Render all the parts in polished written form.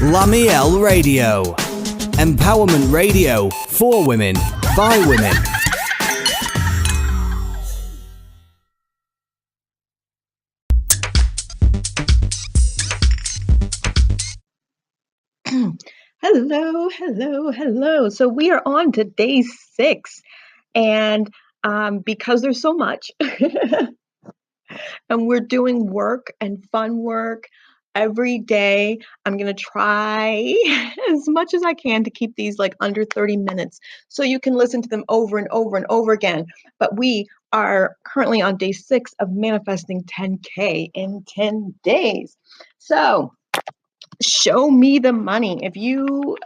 LaMeel Radio. Empowerment radio for women, by women. Hello. So we are on to day 6, and because there's so much, and we're doing work and fun work every day, I'm going to try as much as I can to keep these like under 30 minutes so you can listen to them over and over and over again. But we are currently on day 6 of manifesting 10K in 10 days. So show me the money. If you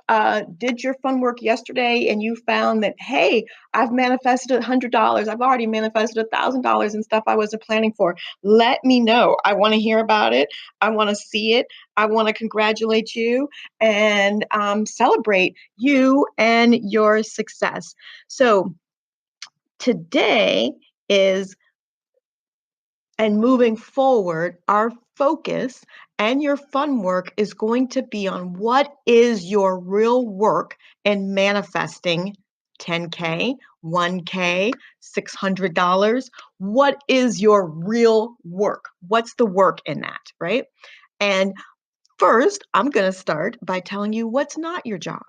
did your fun work yesterday and you found that, hey, I've manifested $100, I've already manifested $1,000 and stuff I wasn't planning for, let me know. I want to hear about it. I want to see it. I want to congratulate you and celebrate you and your success. So today is, and moving forward, our focus and your fun work is going to be on what is your real work in manifesting 10K, 1K, $600. What is your real work? What's the work in that, right? And first, I'm going to start by telling you what's not your job.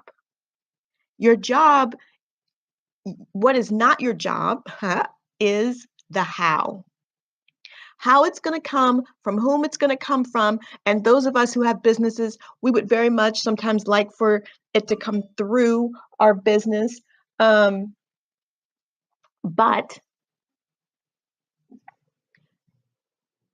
Your job, what is not your job, is the how. How it's going to come, from whom it's going to come from. And those of us who have businesses, we would very much sometimes like for it to come through our business. But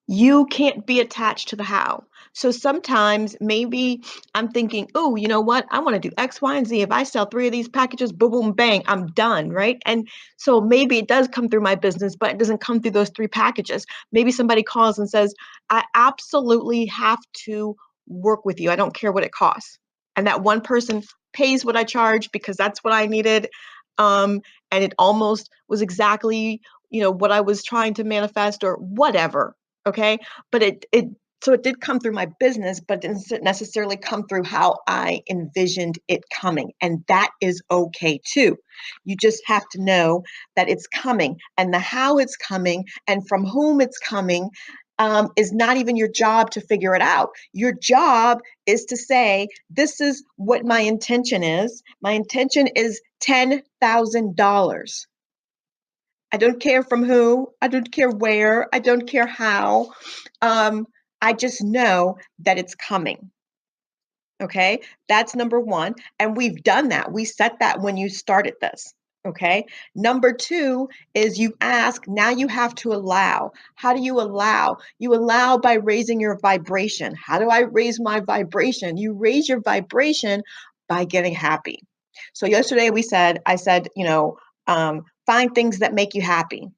you can't be attached to the how. So sometimes maybe I'm thinking, oh, you know what? I want to do X, Y, and Z. If I sell 3 of these packages, boom, boom, bang, I'm done, right? And so maybe it does come through my business, but it doesn't come through those 3 packages. Maybe somebody calls and says, I absolutely have to work with you. I don't care what it costs. And that one person pays what I charge because that's what I needed. And it almost was exactly, what I was trying to manifest or whatever. Okay. But so it did come through my business, but didn't necessarily come through how I envisioned it coming. And that is okay too. You just have to know that it's coming, and the how it's coming and from whom it's coming is not even your job to figure it out. Your job is to say, this is what my intention is. My intention is $10,000. I don't care from who, I don't care where, I don't care how. I just know that it's coming. Okay, that's number 1. And we've done that. We set that when you started this. Okay, number 2 is you ask, now you have to allow. How do you allow? You allow by raising your vibration. How do I raise my vibration? You raise your vibration by getting happy. So yesterday I said, find things that make you happy.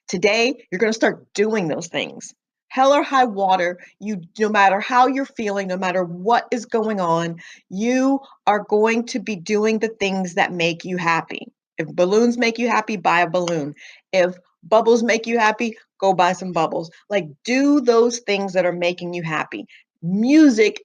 Today, you're going to start doing those things. Hell or high water, no matter how you're feeling, no matter what is going on, you are going to be doing the things that make you happy. If balloons make you happy, buy a balloon. If bubbles make you happy, go buy some bubbles. Like, do those things that are making you happy. Music,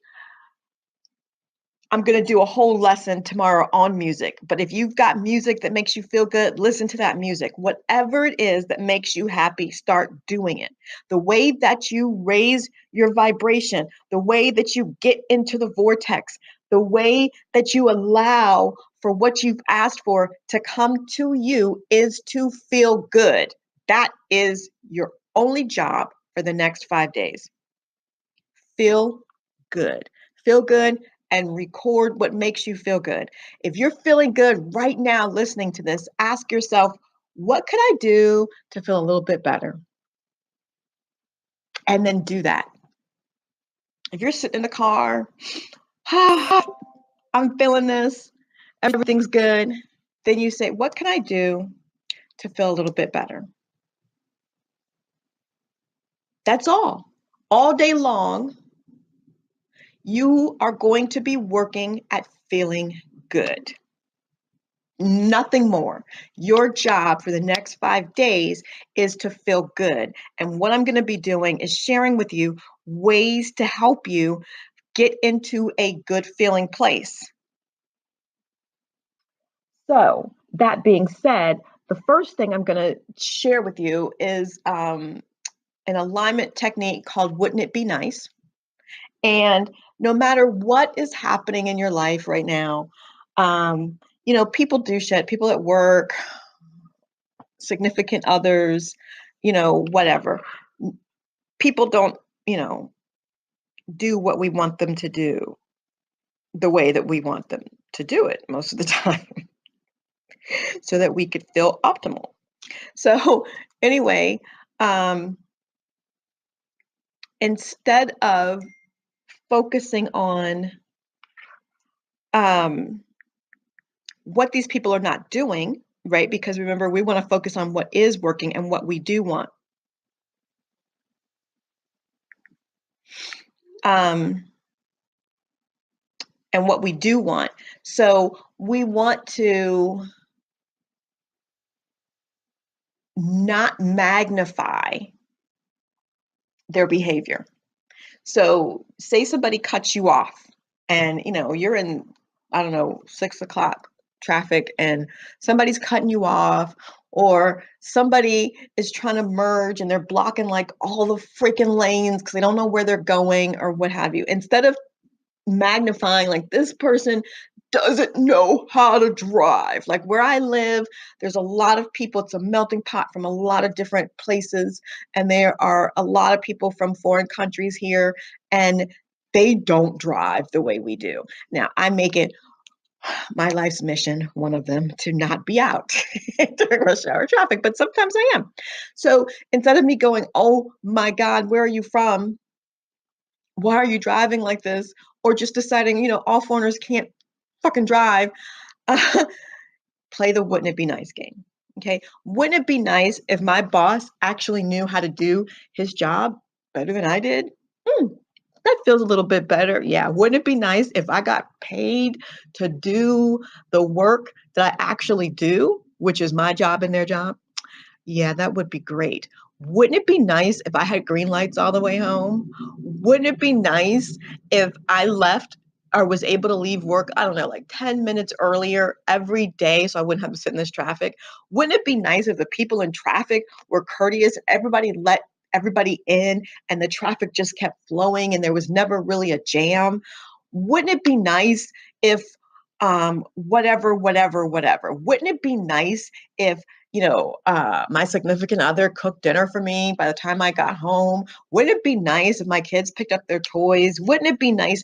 I'm going to do a whole lesson tomorrow on music, but if you've got music that makes you feel good, listen to that music. Whatever it is that makes you happy, start doing it. The way that you raise your vibration, the way that you get into the vortex, the way that you allow for what you've asked for to come to you is to feel good. That is your only job for the next 5 days. Feel good. Feel good. And record what makes you feel good. If you're feeling good right now listening to this, ask yourself, what could I do to feel a little bit better? And then do that. If you're sitting in the car, I'm feeling this, everything's good, then you say, what can I do to feel a little bit better? That's all day long. You are going to be working at feeling good. Nothing more. Your job for the next 5 days is to feel good. And what I'm going to be doing is sharing with you ways to help you get into a good feeling place. So that being said, the first thing I'm going to share with you is an alignment technique called Wouldn't It Be Nice? And no matter what is happening in your life right now, people do shit, people at work, significant others, whatever. People don't, do what we want them to do the way that we want them to do it most of the time so that we could feel optimal. So, anyway, instead of focusing on what these people are not doing, right? Because remember, we want to focus on what is working and what we do want. And what we do want. So we want to not magnify their behavior. So say somebody cuts you off and, you're in, 6 o'clock traffic and somebody's cutting you off, or somebody is trying to merge and they're blocking like all the freaking lanes because they don't know where they're going or what have you. Instead of magnifying like this person doesn't know how to drive. Like where I live, there's a lot of people, it's a melting pot from a lot of different places. And there are a lot of people from foreign countries here, and they don't drive the way we do. Now, I make it my life's mission, one of them, to not be out during rush hour traffic, but sometimes I am. So instead of me going, oh my God, where are you from? Why are you driving like this? Or just deciding, all foreigners can't fucking drive. Play the wouldn't it be nice game. Okay. Wouldn't it be nice if my boss actually knew how to do his job better than I did? That feels a little bit better. Yeah. Wouldn't it be nice if I got paid to do the work that I actually do, which is my job and their job? Yeah, that would be great. Wouldn't it be nice if I had green lights all the way home? Wouldn't it be nice if I left or was able to leave work, I don't know, like 10 minutes earlier every day so I wouldn't have to sit in this traffic? Wouldn't it be nice if the people in traffic were courteous, everybody let everybody in and the traffic just kept flowing and there was never really a jam? Wouldn't it be nice if whatever? Wouldn't it be nice if my significant other cooked dinner for me by the time I got home? Wouldn't it be nice if my kids picked up their toys? Wouldn't it be nice?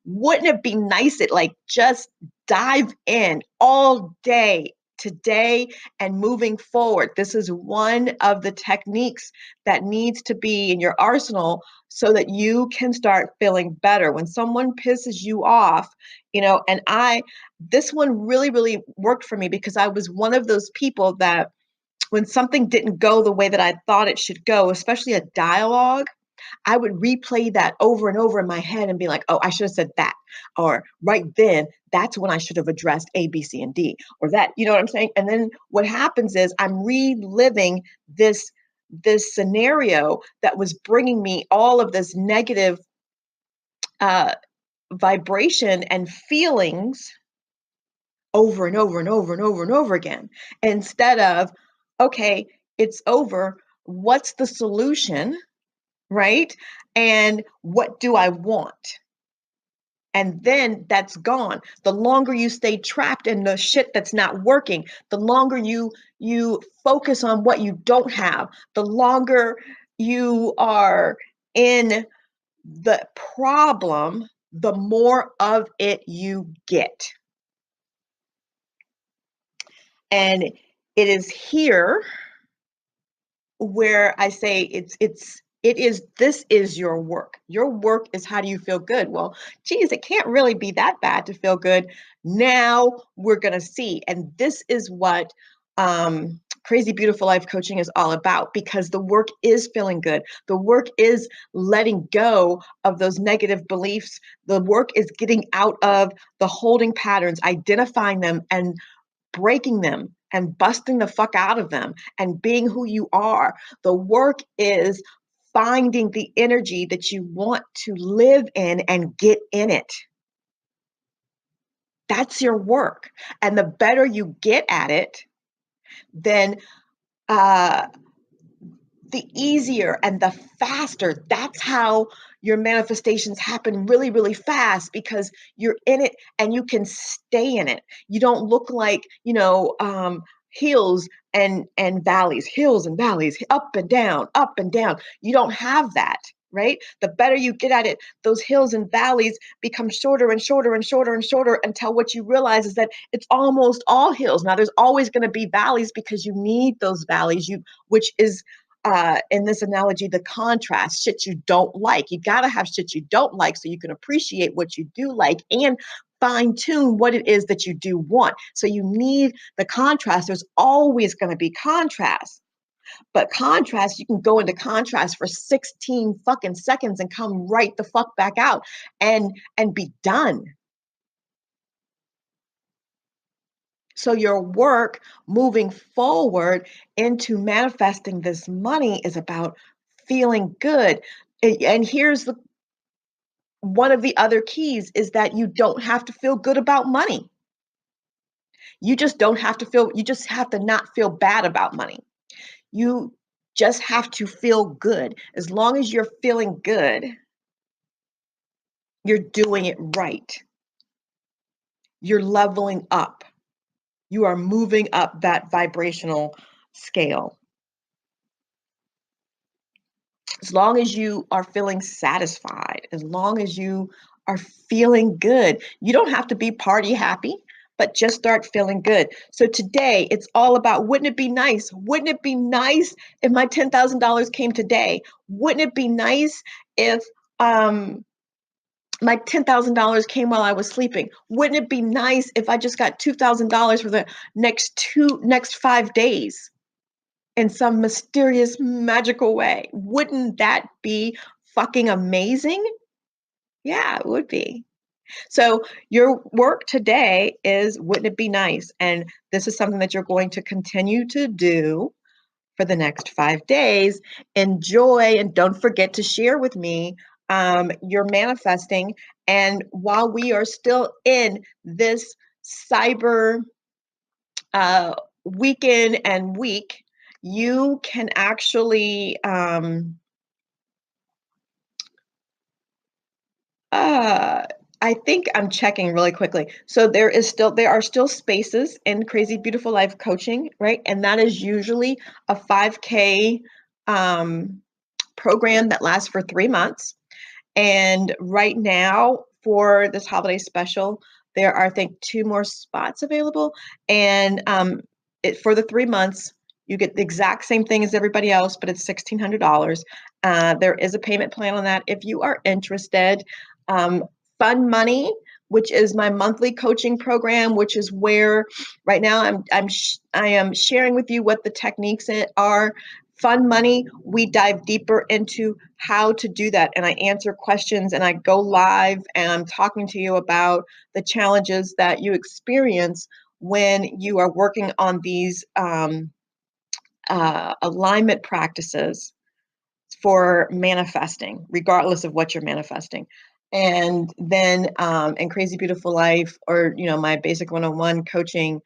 Wouldn't it be nice? Just dive in all day today and moving forward. This is one of the techniques that needs to be in your arsenal so that you can start feeling better. When someone pisses you off, and this one really, really worked for me because I was one of those people that when something didn't go the way that I thought it should go, especially a dialogue, I would replay that over and over in my head and be like, oh, I should have said that. Or right then, that's when I should have addressed A, B, C, and D. Or that, you know what I'm saying? And then what happens is I'm reliving this scenario that was bringing me all of this negative vibration and feelings over and over and over and over and over again, instead of, okay, it's over. What's the solution? Right? And what do I want? And then that's gone. The longer you stay trapped in the shit that's not working, the longer you focus on what you don't have, the longer you are in the problem, the more of it you get. And it is here where I say this is your work. Your work is how do you feel good? Well, geez, it can't really be that bad to feel good. Now we're going to see. And this is what Crazy Beautiful Life coaching is all about, because the work is feeling good. The work is letting go of those negative beliefs. The work is getting out of the holding patterns, identifying them and breaking them and busting the fuck out of them and being who you are. The work is finding the energy that you want to live in and get in it. That's your work. And the better you get at it, then the easier and the faster. That's how your manifestations happen really, really fast, because you're in it and you can stay in it. You don't look like, hills and valleys, up and down, up and down. You don't have that, right? The better you get at it, those hills and valleys become shorter and shorter and shorter and shorter, until what you realize is that it's almost all hills. Now there's always going to be valleys, because you need those valleys, which is in this analogy, the contrast, shit you don't like. You got to have shit you don't like so you can appreciate what you do like and fine tune what it is that you do want. So you need the contrast. There's always going to be contrast. But contrast, you can go into contrast for 16 fucking seconds and come right the fuck back out and be done. So your work moving forward into manifesting this money is about feeling good. And here's one of the other keys is that you don't have to feel good about money. You just have to not feel bad about money. You just have to feel good. As long as you're feeling good, you're doing it right. You're leveling up. You are moving up that vibrational scale. As long as you are feeling satisfied, as long as you are feeling good, you don't have to be party happy, but just start feeling good. So today it's all about, wouldn't it be nice? Wouldn't it be nice if my $10,000 came today? Wouldn't it be nice if my $10,000 came while I was sleeping? Wouldn't it be nice if I just got $2,000 for the next 5 days? In some mysterious, magical way. Wouldn't that be fucking amazing? Yeah, it would be. So your work today is, wouldn't it be nice? And this is something that you're going to continue to do for the next 5 days. Enjoy, and don't forget to share with me your manifesting. And while we are still in this cyber weekend and week, you can actually I think I'm checking really quickly. So there are still spaces in Crazy Beautiful Life coaching, right? And that is usually a 5K program that lasts for 3 months. And right now, for this holiday special, there are, I think, 2 more spots available. And for the 3 months, you get the exact same thing as everybody else, but it's $1,600. There is a payment plan on that if you are interested. Fun Money, which is my monthly coaching program, which is where right now I am sharing with you what the techniques are. Fun Money, we dive deeper into how to do that, and I answer questions, and I go live, and I'm talking to you about the challenges that you experience when you are working on these alignment practices for manifesting, regardless of what you're manifesting. And then in Crazy Beautiful Life, or my basic 101 coaching,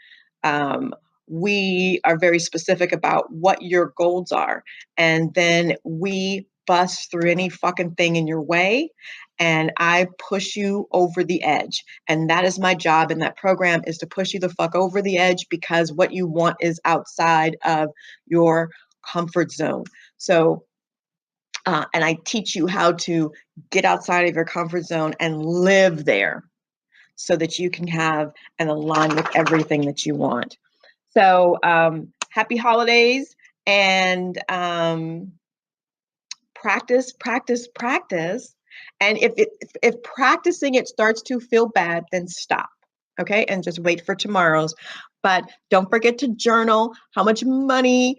we are very specific about what your goals are. And then we bust through any fucking thing in your way, and I push you over the edge. And that is my job in that program, is to push you the fuck over the edge, because what you want is outside of your comfort zone. So and I teach you how to get outside of your comfort zone and live there, so that you can have and align with everything that you want. So happy holidays, and practice, practice, practice. And if practicing it starts to feel bad, then stop. Okay, and just wait for tomorrow's. But don't forget to journal how much money,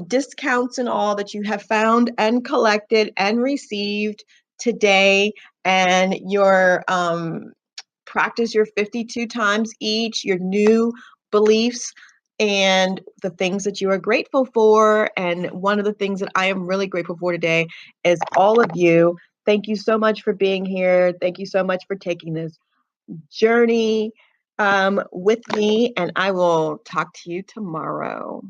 discounts and all that you have found and collected and received today, and your practice your 52 times each, your new beliefs. and the things that you are grateful for. And one of the things that I am really grateful for today is all of you. Thank you so much for being here. Thank you so much for taking this journey with me, and I will talk to you tomorrow.